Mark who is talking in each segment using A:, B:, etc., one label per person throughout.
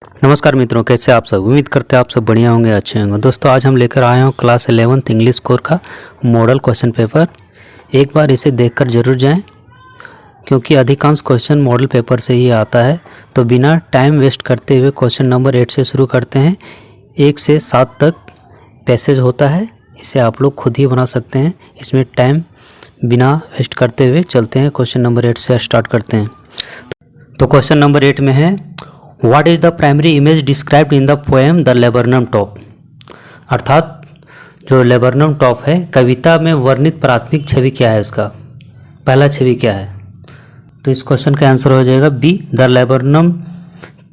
A: नमस्कार मित्रों, कैसे आप सब। उम्मीद करते हैं आप सब बढ़िया होंगे, अच्छे होंगे। दोस्तों आज हम लेकर आए हैं क्लास 11th इंग्लिश कोर का मॉडल क्वेश्चन पेपर। एक बार इसे देखकर जरूर जाएं, क्योंकि अधिकांश क्वेश्चन मॉडल पेपर से ही आता है। तो बिना टाइम वेस्ट करते हुए क्वेश्चन नंबर 8 से शुरू करते हैं। 1 से 7 तक पैसेज होता है, इसे आप लोग खुद ही बना सकते हैं। इसमें टाइम बिना वेस्ट करते हुए चलते हैं। क्वेश्चन नंबर 8 से स्टार्ट करते हैं। तो क्वेश्चन नंबर 8 में है, What is the primary image described in the poem The Laburnum Top? अर्थात जो लेबरनम टॉप है, कविता में वर्णित प्राथमिक छवि क्या है, उसका पहला छवि क्या है। तो इस क्वेश्चन का आंसर हो जाएगा B, the laburnum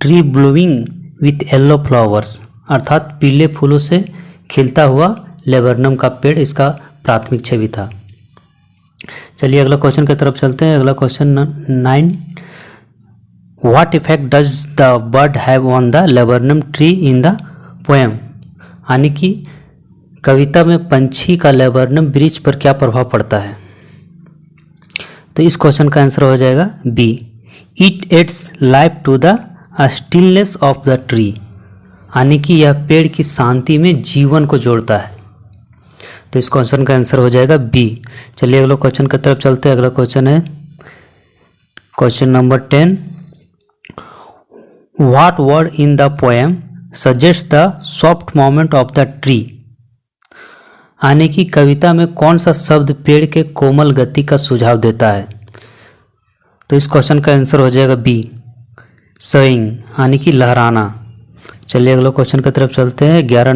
A: tree blooming with yellow flowers. अर्थात पीले फूलों से खिलता हुआ लेबरनम का पेड़ इसका प्राथमिक छवि था। चलिए अगला क्वेश्चन की तरफ चलते हैं। अगला question 9, What effect does the bird have on the laburnum tree in the poem? यानी कि कविता में पंछी का लेबरनम वृक्ष पर क्या प्रभाव पड़ता है। तो इस क्वेश्चन का आंसर हो जाएगा B, it adds life to the stillness of the tree. यानी कि यह पेड़ की शांति में जीवन को जोड़ता है। तो इस क्वेश्चन का आंसर हो जाएगा बी। चलिए अगला क्वेश्चन की तरफ चलते हैं। अगला क्वेश्चन है question number 10, What word in the poem suggests the soft movement of the tree? यानी कि कविता में कौन सा शब्द पेड़ के कोमल गति का सुझाव देता है। तो इस क्वेश्चन का आंसर हो जाएगा बी, स्विंग, यानी कि लहराना। चलिए अगले क्वेश्चन की तरफ चलते हैं। 11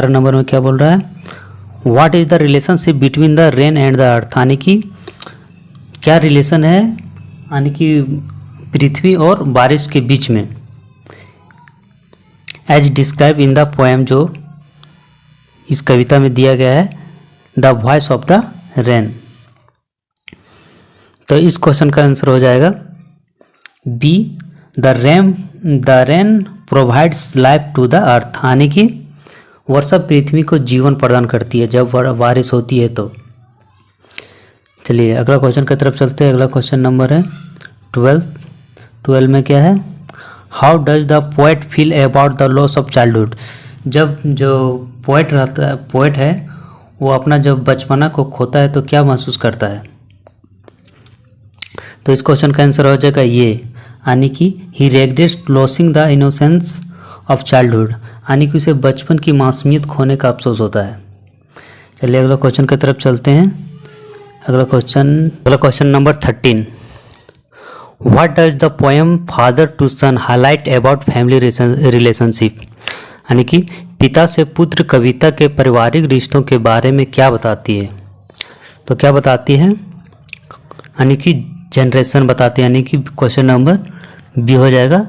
A: नंबर में क्या बोल रहा है, what is the relationship between the rain and the earth. यानी कि क्या रिलेशन है, यानी कि पृथ्वी और बारिश के बीच में। As describe in the poem, जो इस कविता में दिया गया है, the voice of the rain. तो इस क्वेश्चन का आंसर हो जाएगा B, the rain provides life to the earth. यानी कि वर्षा पृथ्वी को जीवन प्रदान करती है जब बारिश होती है। तो चलिए अगला क्वेश्चन की तरफ चलते हैं। अगला क्वेश्चन नंबर है 12 में क्या है, how does the poet feel about the loss of childhood. जब जो पोएट है वो अपना जब बचपना को खोता है तो क्या महसूस करता है। तो इस क्वेश्चन का आंसर हो जाएगा ये, यानी कि he regrets losing the innocence of childhood. यानी कि उसे बचपन की मासूमियत खोने का अफसोस होता है। चलिए अगला क्वेश्चन की तरफ चलते हैं। अगला question number 13, What does the poem Father to Son highlight about family relationship? यानी कि पिता से पुत्र कविता के पारिवारिक रिश्तों के बारे में क्या बताती है। तो क्या बताती है, यानी कि जनरेशन बताती है। यानी कि क्वेश्चन नंबर बी हो जाएगा,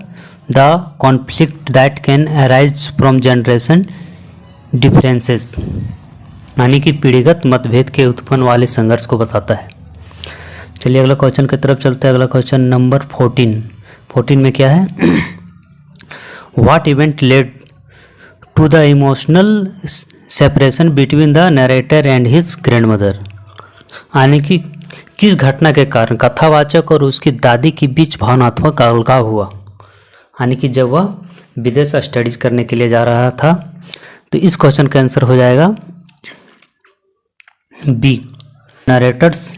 A: the conflict that can arise from generation differences. यानी कि पीढ़ीगत मतभेद के उत्पन्न वाले संघर्ष को बताता है। चलिए अगला क्वेश्चन की तरफ चलते हैं। अगला क्वेश्चन नंबर 14 में क्या है, what event led to the emotional separation between the narrator and his grandmother. यानी कि किस घटना के कारण कथावाचक और उसकी दादी के बीच भावनात्मक अलगाव हुआ। यानी कि जब वह विदेश स्टडीज करने के लिए जा रहा था। तो इस क्वेश्चन का आंसर हो जाएगा B, narrator's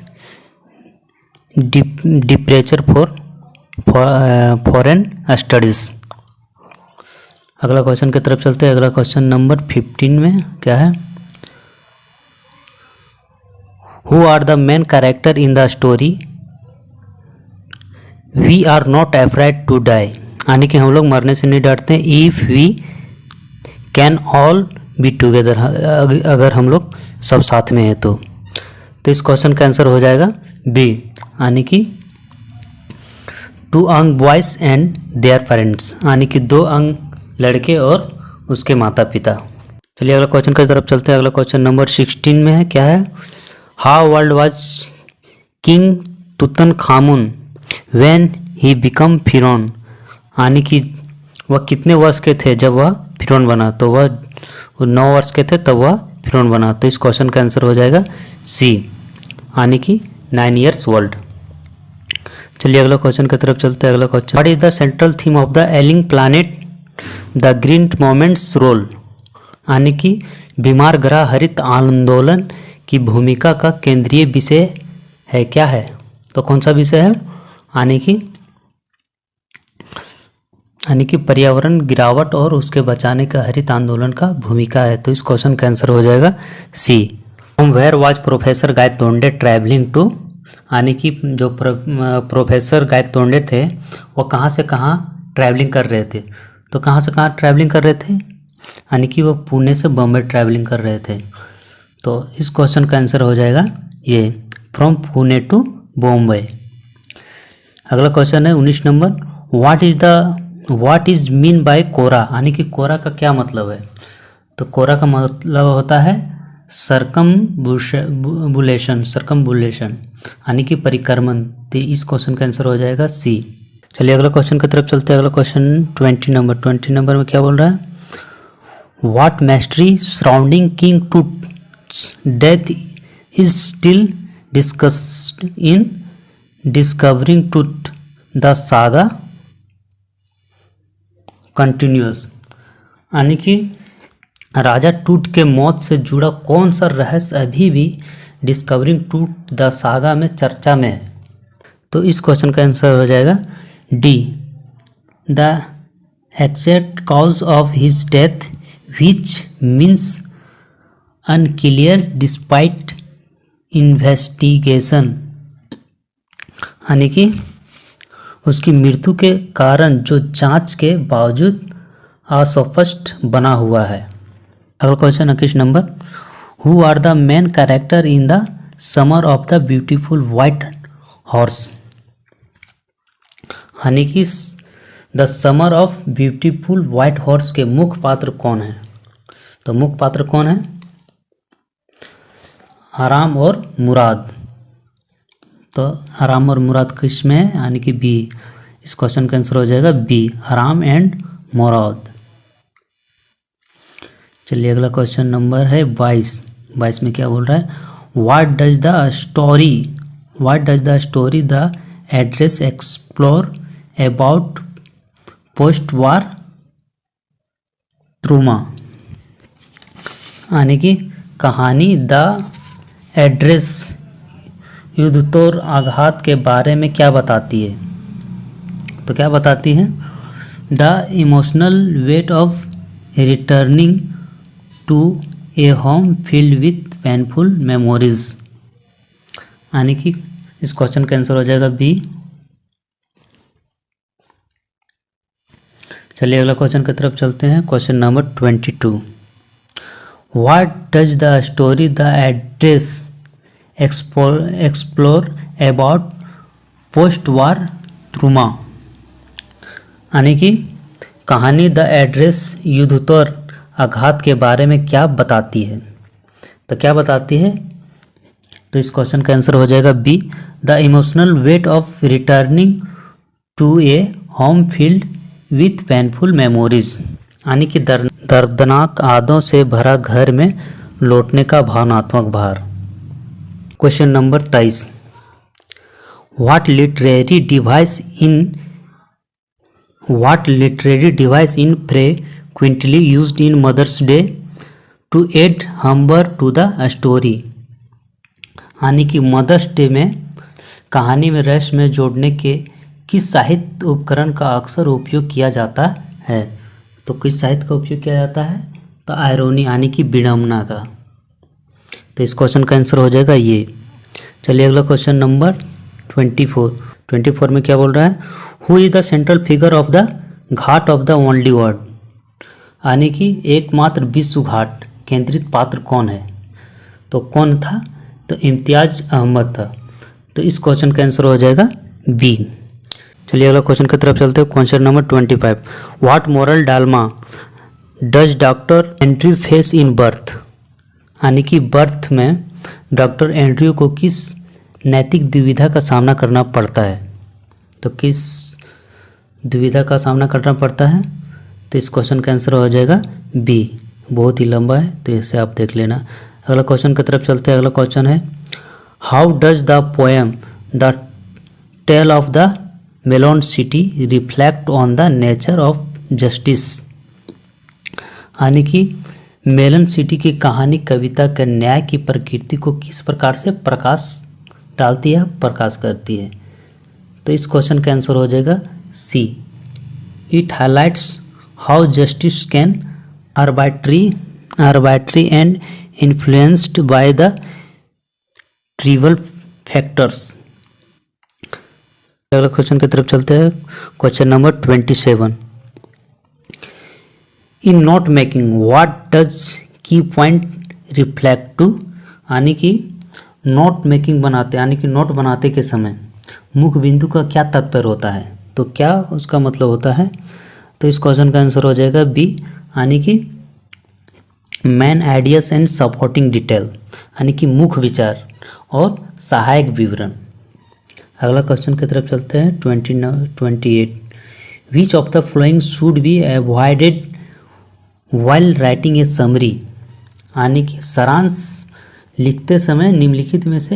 A: departure for foreign studies. अगला क्वेश्चन की तरफ चलते हैं। अगला क्वेश्चन नंबर 15 में क्या है, who are the main character in the story we are not afraid to die. यानी कि हम लोग मरने से नहीं डरते if we can all be together, अगर हम लोग सब साथ में हैं तो इस क्वेश्चन का आंसर हो जाएगा बी, यानी कि 2 अंग बॉयज एंड देयर पेरेंट्स। यानी कि 2 अंग लड़के और उसके माता पिता। चलिए अगला क्वेश्चन की तरफ चलते हैं। अगला क्वेश्चन नंबर 16 में है क्या है, how world was king Tutankhamun when he become फिरौन। यानी कि वह कितने वर्ष के थे जब वह फिरौन बना। तो वह 9 वर्ष के थे तब वह फिरौन बना। तो इस क्वेश्चन का आंसर हो जाएगा सी, यानी कि 9 years old। चलिए अगला क्वेश्चन की तरफ चलते हैं। अगला question, what is the central theme of the ailing planet the green movement's role, यानी कि बीमार ग्रह हरित आंदोलन की भूमिका का केंद्रीय विषय है, क्या है? तो कौन सा विषय है? यानी कि पर्यावरण गिरावट और उसके बचाने का हरित आंदोलन का भूमिका है। तो इस क्वेश्चन का आंसर हो जाएगा C. From where was professor Gaitonde travelling to, यानी कि जो प्रोफेसर गायतोंडे थे वो कहाँ से कहाँ ट्रैवलिंग कर रहे थे? तो कहाँ से कहाँ ट्रैवलिंग कर रहे थे? यानी कि वो पुणे से बॉम्बे ट्रैवलिंग कर रहे थे। तो इस क्वेश्चन का आंसर हो जाएगा ये, फ्रॉम पुणे टू बॉम्बे। अगला क्वेश्चन है 19 number, what is mean by कोरा, यानी कि कोरा का क्या मतलब है? तो कोरा का मतलब होता है सरकमबुलेशन, यानी कि परिक्रमण। तो इस क्वेश्चन का आंसर हो जाएगा सी। चलिए अगला क्वेश्चन की तरफ चलते हैं। अगला क्वेश्चन 20 नंबर में क्या बोल रहा है? What mystery surrounding king Toots death is still discussed in discovering tooth the saga continuous, यानी कि राजा टूट के मौत से जुड़ा कौन सा रहस्य अभी भी डिस्कवरिंग टूट द सागा में चर्चा में है? तो इस क्वेश्चन का आंसर हो जाएगा D, the exact cause of his death which means unclear despite investigation, यानी कि उसकी मृत्यु के कारण जो जांच के बावजूद अस्पष्ट बना हुआ है। अगला क्वेश्चन 21 नंबर, who are the main character in the summer of the beautiful white horse, यानी कि the summer of beautiful white horse के मुख्य पात्र कौन है? तो मुख्य पात्र कौन है? आराम और मुराद। तो आराम और मुराद किस में है? यानी कि बी। इस क्वेश्चन का आंसर हो जाएगा बी, आराम एंड मुराद। चलिए अगला क्वेश्चन नंबर है 22 में क्या बोल रहा है? What does the story the address explore about post war trauma, यानी कि कहानी द एड्रेस युद्धोत्तर आघात के बारे में क्या बताती है? तो क्या बताती है? The emotional weight of returning to a home field with painful memories, यानी कि इस क्वेश्चन का आंसर हो जाएगा बी। चलिए अगला क्वेश्चन की तरफ चलते हैं। Question number 22, what does the story the address explore about post war trauma, यानी कि कहानी द एड्रेस युद्धोत्तर आघात के बारे में क्या बताती है? तो क्या बताती है? तो इस क्वेश्चन का आंसर हो जाएगा B, the emotional weight of returning to a home field with painful memories, यानी कि दर्दनाक यादों से भरा घर में लौटने का भावनात्मक भार। Question number 23, what literary device in frequently used in Mother's Day to add humour to the story, यानी कि मदर्स डे में कहानी में रहस्य में जोड़ने के किस साहित्य उपकरण का अक्सर उपयोग किया जाता है? तो किस साहित्य का उपयोग किया जाता है? तो आयरोनी, यानी कि विडंबना का। तो इस क्वेश्चन का आंसर हो जाएगा ये। चलिए अगला क्वेश्चन नंबर 24 में क्या बोल रहा है? Who is the central figure of the Ghat of the only world, यानी कि एकमात्र विश्व घाट केंद्रित पात्र कौन है? तो कौन था? तो इम्तियाज अहमद था। तो इस क्वेश्चन का आंसर हो जाएगा बी। चलिए अगला क्वेश्चन की तरफ चलते हैं। Question number 25, what moral Dalma does doctor Andrew face in birth, यानी कि बर्थ में डॉक्टर एंड्रयू को किस नैतिक दुविधा का सामना करना पड़ता है? तो किस दुविधा का सामना करना पड़ता है? तो इस क्वेश्चन का आंसर हो जाएगा बी। बहुत ही लंबा है तो इसे आप देख लेना। अगला क्वेश्चन की तरफ चलते हैं। अगला क्वेश्चन है, how does the poem the tale of the melon city reflect on the nature of justice, यानी कि मेलन सिटी की कहानी कविता के न्याय की प्रकृति को किस प्रकार से प्रकाश डालती है, प्रकाश करती है। तो इस क्वेश्चन का आंसर हो जाएगा C. It highlights how justice can arbitrary and influenced by the trivial factors। अगला क्वेश्चन की तरफ चलते हैं। Question number 27। In note making what does key point reflect to, यानी कि नोट मेकिंग बनाते यानी कि नोट बनाते के समय मुख्य बिंदु का क्या तात्पर्य होता है, तो क्या उसका मतलब होता है। तो इस क्वेश्चन का आंसर हो जाएगा बी, यानी कि main ideas and supporting detail, यानी कि मुख्य विचार और सहायक विवरण। अगला क्वेश्चन की तरफ चलते हैं। 28। विच of the flowing should be avoided while writing a summary, यानी कि सारांश लिखते समय निम्नलिखित में से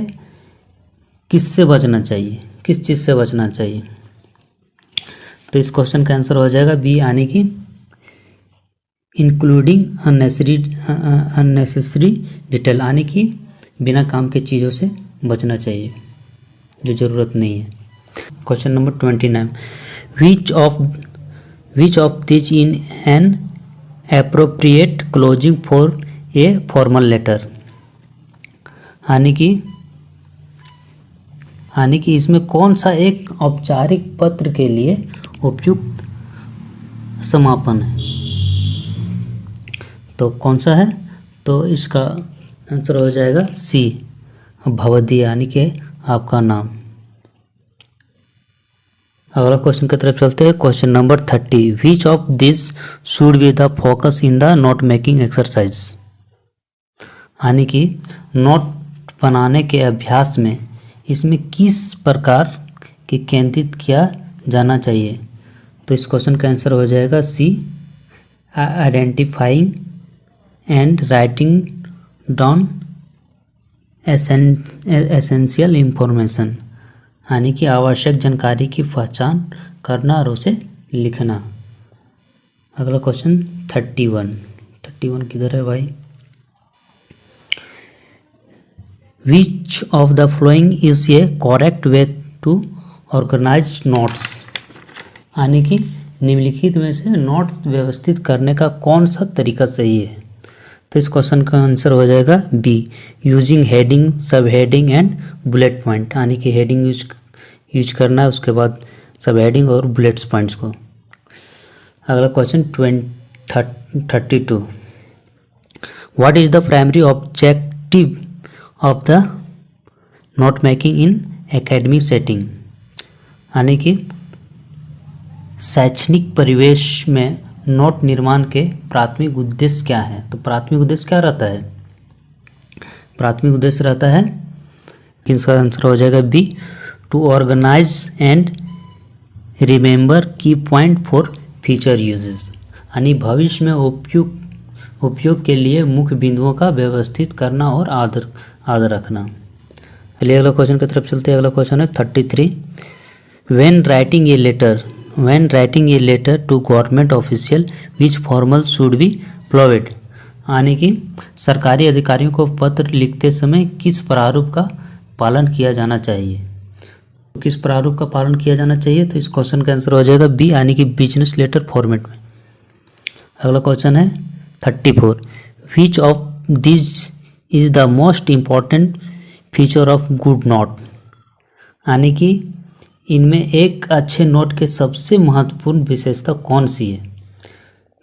A: किससे बचना चाहिए, किस चीज़ से बचना चाहिए। तो इस क्वेश्चन का आंसर हो जाएगा बी, यानी कि इंक्लूडिंग अननेसेसरी डिटेल, यानी कि बिना काम के चीज़ों से बचना चाहिए जो ज़रूरत नहीं है। Question number 29। Which of this in an appropriate closing for a formal letter, यानी कि इसमें कौन सा एक औपचारिक पत्र के लिए उपयुक्त समापन है। तो कौन सा है, तो इसका आंसर हो जाएगा सी, भवदीय, यानी कि आपका नाम। अगला क्वेश्चन की तरफ चलते हैं। Question number 30। Which of this should be the focus in the note making exercise, यानी कि नोट बनाने के अभ्यास में इसमें किस प्रकार के केंद्रित किया जाना चाहिए। तो इस क्वेश्चन का आंसर हो जाएगा C, identifying and writing down essential information, यानी कि आवश्यक जानकारी की पहचान करना और उसे लिखना। अगला क्वेश्चन 31 किधर है भाई। Which of the flowing is a correct way to organize notes, यानी कि निम्नलिखित में से नोट व्यवस्थित करने का कौन सा तरीका सही है। तो इस क्वेश्चन का आंसर हो जाएगा बी, यूजिंग हेडिंग, सब हेडिंग एंड बुलेट पॉइंट, यानी कि हेडिंग यूज करना है, उसके बाद सब हेडिंग और बुलेट्स पॉइंट्स को। अगला question 32। What is the primary objective of the note making in academic setting, यानी कि शैक्षणिक परिवेश में नोट निर्माण के प्राथमिक उद्देश्य क्या है। तो प्राथमिक उद्देश्य क्या रहता है, प्राथमिक उद्देश्य रहता है कि इसका आंसर हो जाएगा B, to organize and remember key point for future uses, यानी भविष्य में उपयोग के लिए मुख्य बिंदुओं का व्यवस्थित करना और आदर रखना। चलिए अगला क्वेश्चन की तरफ चलते हैं। अगला क्वेश्चन है 33। When writing a letter to government official which formal should be followed, यानी कि सरकारी अधिकारियों को पत्र लिखते समय किस प्रारूप का पालन किया जाना चाहिए। किस प्रारूप का पालन किया जाना चाहिए, तो इस क्वेश्चन का आंसर हो जाएगा बी, यानी कि बिजनेस लेटर फॉर्मेट में। अगला क्वेश्चन है 34। विच of this is the most important feature of good note, यानी कि इनमें एक अच्छे नोट के सबसे महत्वपूर्ण विशेषता कौन सी है।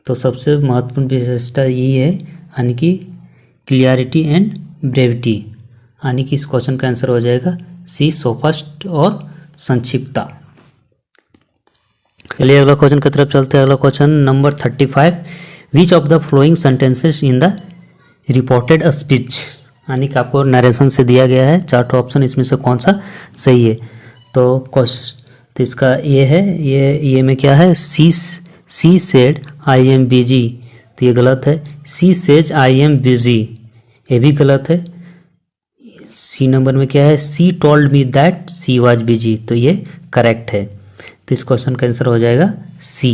A: तो सबसे महत्वपूर्ण विशेषता यही है, यानी कि क्लियरिटी एंड ब्रेविटी, यानी कि इस क्वेश्चन का आंसर हो जाएगा सी, सोफास्ट और संक्षिप्तता। चलिए अगला क्वेश्चन की तरफ चलते हैं। अगला question number 35। Which of the flowing sentences in the reported speech, यानी कि आपको नरेशन से दिया गया है 4 ऑप्शन, इसमें से कौन सा सही है। तो इसका ये है, ये में क्या है, she said I am busy, तो ये गलत है। She says I am busy, ये भी गलत है। सी नंबर में क्या है, सी told me that she was busy, तो ये करेक्ट है, तो इस क्वेश्चन का आंसर हो जाएगा सी।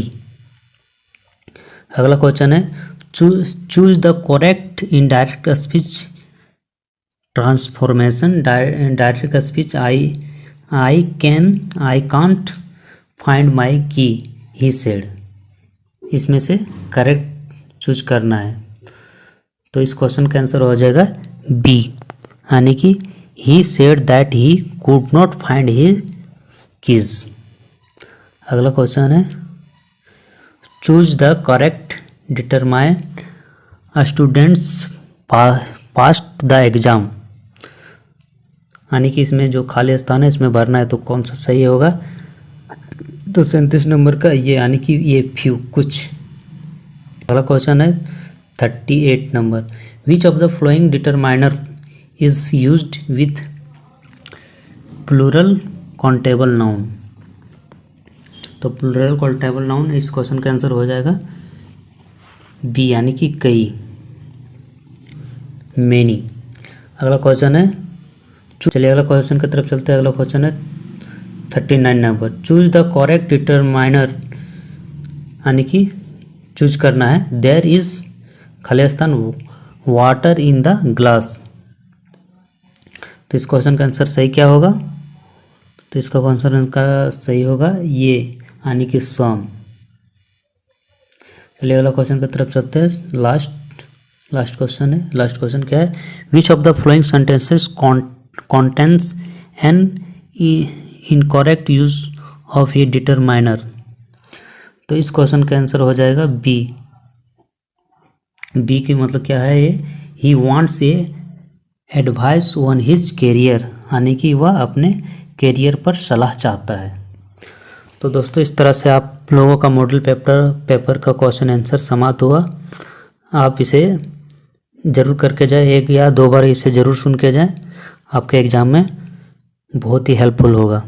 A: अगला क्वेश्चन है choose the correct indirect speech transformation. Direct speech I can't find my की ही सेड, इसमें से करेक्ट चूज करना है, तो इस क्वेश्चन का आंसर हो जाएगा बी, यानी कि he said that he could not find his keys. अगला क्वेश्चन है choose the correct determine students past the exam, यानी कि इसमें जो खाली स्थान है इसमें भरना है, तो कौन सा सही होगा, तो 37 नंबर का ये, यानी कि ये फ्यू कुछ। अगला क्वेश्चन है 38 number, which of the flowing determiner is used with plural countable noun, तो प्लूरल काउंटेबल नाउन, इस क्वेश्चन का आंसर हो जाएगा बी, यानी कि कई, मेनी। अगला क्वेश्चन है, चलिए अगला क्वेश्चन की तरफ चलते हैं। अगला क्वेश्चन है 39 number, choose the correct determiner, यानी कि चूज करना है देयर इज खाली स्थान वाटर इन द ग्लास, तो इस क्वेश्चन का आंसर सही क्या होगा, तो इसका आंसर का सही होगा ये, यानी कि सम। चलिए अगला क्वेश्चन की तरफ चलते हैं। लास्ट क्वेश्चन है। लास्ट क्वेश्चन क्या है, विच of the flowing sentences contains an incorrect use of a determiner, तो इस क्वेश्चन का आंसर हो जाएगा बी। बी की मतलब क्या है, ये he wants a advice on his career, यानी कि वह अपने कैरियर पर सलाह चाहता है। तो दोस्तों इस तरह से आप लोगों का मॉडल पेपर का क्वेश्चन आंसर समाप्त हुआ। आप इसे ज़रूर करके जाए, एक या दो बार इसे ज़रूर सुन के जाएं, आपके एग्ज़ाम में बहुत ही हेल्पफुल होगा।